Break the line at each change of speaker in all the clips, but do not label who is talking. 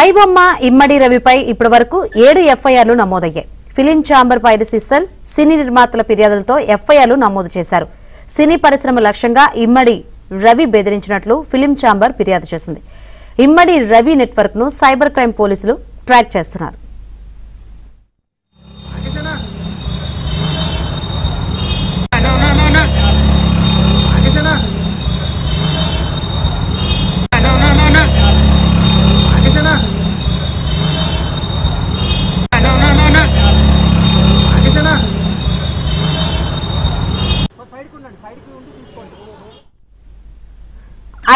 ఐబొమ్మ ఇమ్మడి రవిపై ఇప్పటివరకు 7 ఎఫ్ఐఆర్లు నమోదయ్యాయి. ఫిలిం ఛాంబర్ పైరసీ సెల్ సినీ నిర్మాతల ఫిర్యాదులతో ఎఫ్ఐఆర్లు నమోదు చేశారు. సినీ పరిశ్రమ లక్ష్యంగా ఇమ్మడి రవి బెదిరించినట్లు ఫిలిం ఛాంబర్ ఫిర్యాదు చేసింది. ఇమ్మడి రవి నెట్వర్క్ ను సైబర్ క్రైమ్ పోలీసులు ట్రాక్ చేస్తున్నారు.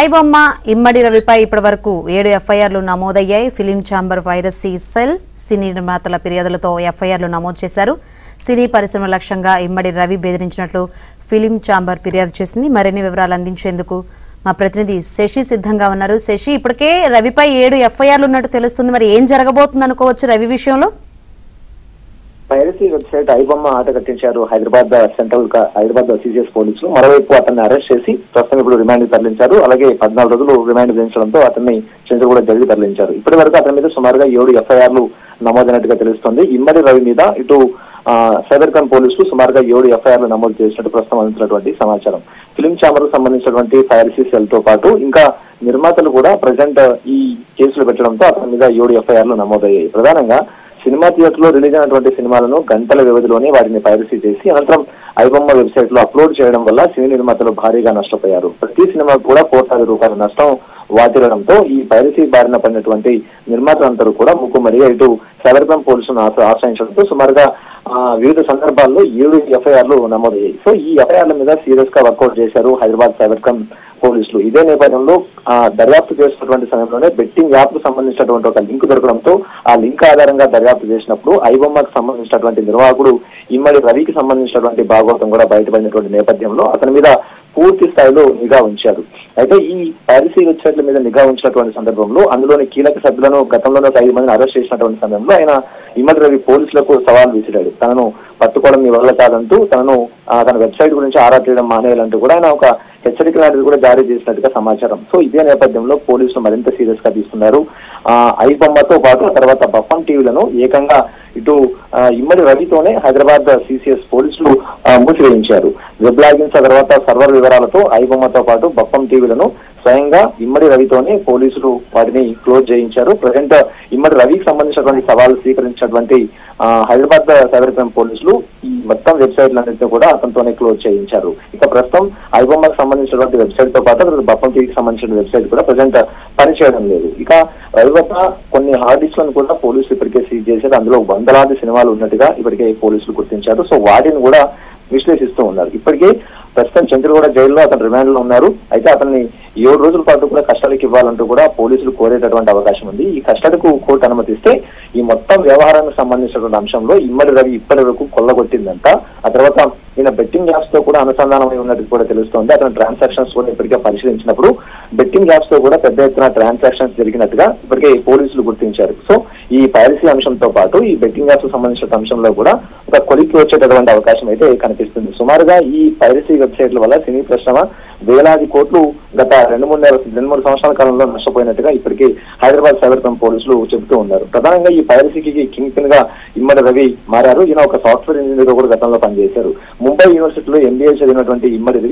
ఐబొమ్మ ఇమ్మడి రవిపై ఇప్పటివరకు 7 ఎఫ్ఐఆర్లు నమోదయ్యాయి. ఫిలిం ఛాంబర్ పైరసీ సెల్ సినీ నిర్మాతల ఫిర్యాదులతో ఎఫ్ఐఆర్లు నమోదు చేశారు. సినీ పరిశ్రమ లక్ష్యంగా ఇమ్మడి రవి బెదిరించినట్లు ఫిలిం ఛాంబర్ ఫిర్యాదు చేసింది. మరిన్ని వివరాలు అందించేందుకు మా ప్రతినిధి శశి సిద్ధంగా ఉన్నారు. శశి, ఇప్పటికే రవిపై 7 ఎఫ్ఐఆర్లు ఉన్నట్టు తెలుస్తుంది. మరి ఏం జరగబోతుంది అనుకోవచ్చు రవి విషయంలో?
పైరసీ వెబ్సైట్ ఐబొమ్మ ఆట కట్టించారు హైదరాబాద్ సిసిఎస్ పోలీసులు. మరోవైపు అతన్ని అరెస్ట్ చేసి ప్రస్తుతం ఇప్పుడు రిమాండ్ తరలించారు. అలాగే 14 రోజులు రిమాండ్ విధించడంతో అతన్ని చంద్రగూడ జైలుకి తరలించారు. ఇప్పటి వరకు అతని మీద సుమారుగా 7 ఎఫ్ఐఆర్లు నమోదైనట్టుగా తెలుస్తోంది. ఇమ్మడి రవి మీద ఇటు సైబర్ క్రైమ్ పోలీసులు సుమారుగా 7 ఎఫ్ఐఆర్లు నమోదు చేసినట్టు ప్రస్తుతం అందించినటువంటి సమాచారం. ఫిలిం ఛాంబర్ కు సంబంధించినటువంటి పైరసీ సెల్ తో పాటు ఇంకా నిర్మాతలు కూడా ప్రజెంట్ ఈ కేసులు పెట్టడంతో అతని మీద 7 ఎఫ్ఐఆర్లు నమోదయ్యాయి. ప్రధానంగా సినిమా థియేటర్ లో రిలీజ్ అయినటువంటి సినిమాలను గంటల వ్యవధిలోనే వాటిని పైరసీ చేసి అనంతరం ఐబొమ్మ వెబ్సైట్ లో అప్లోడ్ చేయడం వల్ల సినీ నిర్మాతలు భారీగా నష్టపోయారు. ప్రతి సినిమాకు కూడా కోట్లాది రూపాయల నష్టం వాటిల్లడంతో ఈ పైరసీ బారిన పడినటువంటి నిర్మాతలందరూ కూడా ముక్కుమడిగా ఇటు సైబర్ క్రైమ్ పోలీసులను ఆశ్రయించడంతో సుమారుగా వివిధ సందర్భాల్లో 7 ఎఫ్ఐఆర్లు నమోదయ్యాయి. సో ఈ ఎఫ్ఐఆర్ల మీద సీరియస్ గా వర్కౌట్ చేశారు హైదరాబాద్ సైబర్ క్రైమ్ పోలీసులు. ఇదే నేపథ్యంలో దర్యాప్తు చేస్తున్నటువంటి సమయంలోనే బెట్టింగ్ యాప్ కు సంబంధించినటువంటి ఒక లింక్ దొరకడంతో ఆ లింక్ ఆధారంగా దర్యాప్తు చేసినప్పుడు ఐబొమ్మకు సంబంధించినటువంటి నిర్వాహకుడు ఇమ్మడి రవికి సంబంధించినటువంటి భాగవతం కూడా బయటపడినటువంటి నేపథ్యంలో అతని మీద పూర్తి స్థాయిలో నిఘా ఉంచారు. అయితే ఈ పైరసీ వెబ్సైట్ల మీద నిఘా ఉంచినటువంటి సందర్భంలో అందులోని కీలక సభ్యులను గతంలోనే 5 మందిని అరెస్ట్ చేసినటువంటి సమయంలో ఆయన ఇమ్మడి రవి పోలీసులకు సవాల్ విసిరాడు. తనను పట్టుకోవడం మీ వల్ల కాదంటూ తన వెబ్సైట్ గురించి ఆరా తీయడం మానేయాలంటూ కూడా ఆయన ఒక హెచ్చరిక లాంటిది కూడా జారీ చేసినట్టుగా సమాచారం. సో ఇదే నేపథ్యంలో పోలీసులు మరింత సీరియస్ గా తీసుకున్నారు. ఐబొమ్మతో పాటు ఆ తర్వాత బప్పం టీవీలను ఏకంగా ఇటు ఇమ్మడి రవితోనే హైదరాబాద్ సిసిఎస్ పోలీసులు మూసివేయించారు. వెబ్ లాగిన్స్ తర్వాత సర్వర్ వివరాలతో ఐబొమ్మతో పాటు బప్పం టీవీలను స్వయంగా ఇమ్మడి రవితోనే పోలీసులు వాటిని క్లోజ్ చేయించారు. ప్రజెంట్ ఇమ్మడి రవికి సంబంధించినటువంటి సవాలు స్వీకరించినటువంటి హైదరాబాద్ సైబర్ క్రైమ్ పోలీసులు ఈ మొత్తం వెబ్సైట్లన్నింటినీ కూడా అతనితోనే క్లోజ్ చేయించారు. ఇక ప్రస్తుతం ఐబొమ్మకు సంబంధించినటువంటి వెబ్సైట్ తో పాటు బప్పం టీవీకి సంబంధించిన వెబ్సైట్ కూడా ప్రజెంట్ పనిచేయడం లేదు. ఇక రవి వద్ద కొన్ని హార్డ్ డిస్క్లను కూడా పోలీసులు ఇప్పటికే సీజ్ చేశారు. అందులో వందలాది సినిమాలు ఉన్నట్టుగా ఇప్పటికే పోలీసులు గుర్తించారు. సో వాటిని కూడా విశ్లేషిస్తూ ఉన్నారు. ఇప్పటికే ప్రస్తుతం చంద్రగూడ జైల్లో అతను రిమాండ్ లో ఉన్నారు. అయితే అతన్ని 7 రోజుల పాటు కూడా కస్టడీకి ఇవ్వాలంటూ కూడా పోలీసులు కోరేటటువంటి అవకాశం ఉంది. ఈ కస్టడీకు కోర్టు అనుమతిస్తే ఈ మొత్తం వ్యవహారానికి సంబంధించినటువంటి అంశంలో ఇమ్మడి రవి ఇప్పటి వరకు కొల్లగొట్టిందంట. ఆ తర్వాత ఈయన బెట్టింగ్ యాప్స్ తో కూడా అనుసంధానమై ఉన్నట్టు కూడా తెలుస్తోంది. అతను ట్రాన్సాక్షన్స్ కూడా ఇప్పటికే పరిశీలించినప్పుడు బెట్టింగ్ యాప్స్ తో కూడా పెద్ద ఎత్తున ట్రాన్సాక్షన్స్ జరిగినట్టుగా ఇప్పటికే పోలీసులు గుర్తించారు. సో ఈ పైరసీ అంశంతో పాటు ఈ బెట్టింగ్ యాప్స్ సంబంధించిన అంశంలో కూడా ఒక కొలిక్కి వచ్చేటటువంటి అవకాశం అయితే కనిపిస్తుంది. సుమారుగా ఈ పైరసీ వెబ్సైట్ల వల్ల సినీ పరిశ్రమ వేలాది కోట్లు గత 2-3 సంవత్సరాల కాలంలో నష్టపోయినట్టుగా ఇప్పటికీ హైదరాబాద్ సైబర్ క్రైమ్ పోలీసులు చెబుతూ ఉన్నారు. ప్రధానంగా ఈ పైరసీకి కింగ్ పిన్ గా ఇమ్మడి రవి మారారు. ఈయన ఒక సాఫ్ట్వేర్ ఇంజనీర్ గా కూడా గతంలో పనిచేశారు. ముంబై యూనివర్సిటీలో MBA చదివినటువంటి ఇమ్మడి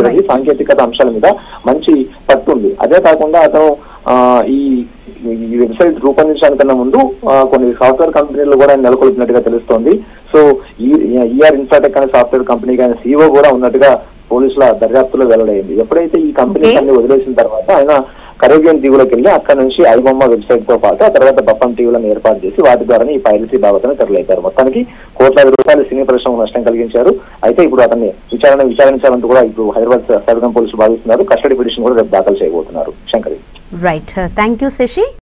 రవి సాంకేతికత అంశాల మీద మంచి పట్టు ఉంది. అదే కాకుండా అతను ఈ వెబ్సైట్ రూపొందించడానికన్నా ముందు కొన్ని సాఫ్ట్వేర్ కంపెనీలు కూడా నెలకొల్పినట్టుగా తెలుస్తోంది. సో ఈఆర్ ఇన్ఫ్రాటెక్ అనే సాఫ్ట్వేర్ కంపెనీకి ఆయన CEO కూడా ఉన్నట్టుగా పోలీసుల దర్యాప్తులో వెల్లడైంది. ఎప్పుడైతే ఈ కంపెనీ అన్ని వదిలేసిన తర్వాత ఆయన కరేబియన్ దీవులకు వెళ్లి అక్కడ నుంచి ఐబొమ్మ వెబ్సైట్ తో పాటు ఆ తర్వాత బప్పం టీవీలను ఏర్పాటు చేసి వాటి ద్వారా ఈ పైరసీ బాబతను తెరలేపారు. మొత్తానికి కోట్లాది రూపాయలు సినీ పరిశ్రమకు నష్టం కలిగించారు. అయితే ఇప్పుడు అతన్ని విచారించాలంటూ కూడా ఇప్పుడు హైదరాబాద్ సైబర్ క్రైమ్ పోలీసులు భావిస్తున్నారు. కస్టడీ పిటిషన్ కూడా రేపు దాఖలు చేయబోతున్నారు. Shankari.
Right, thank you Shashi.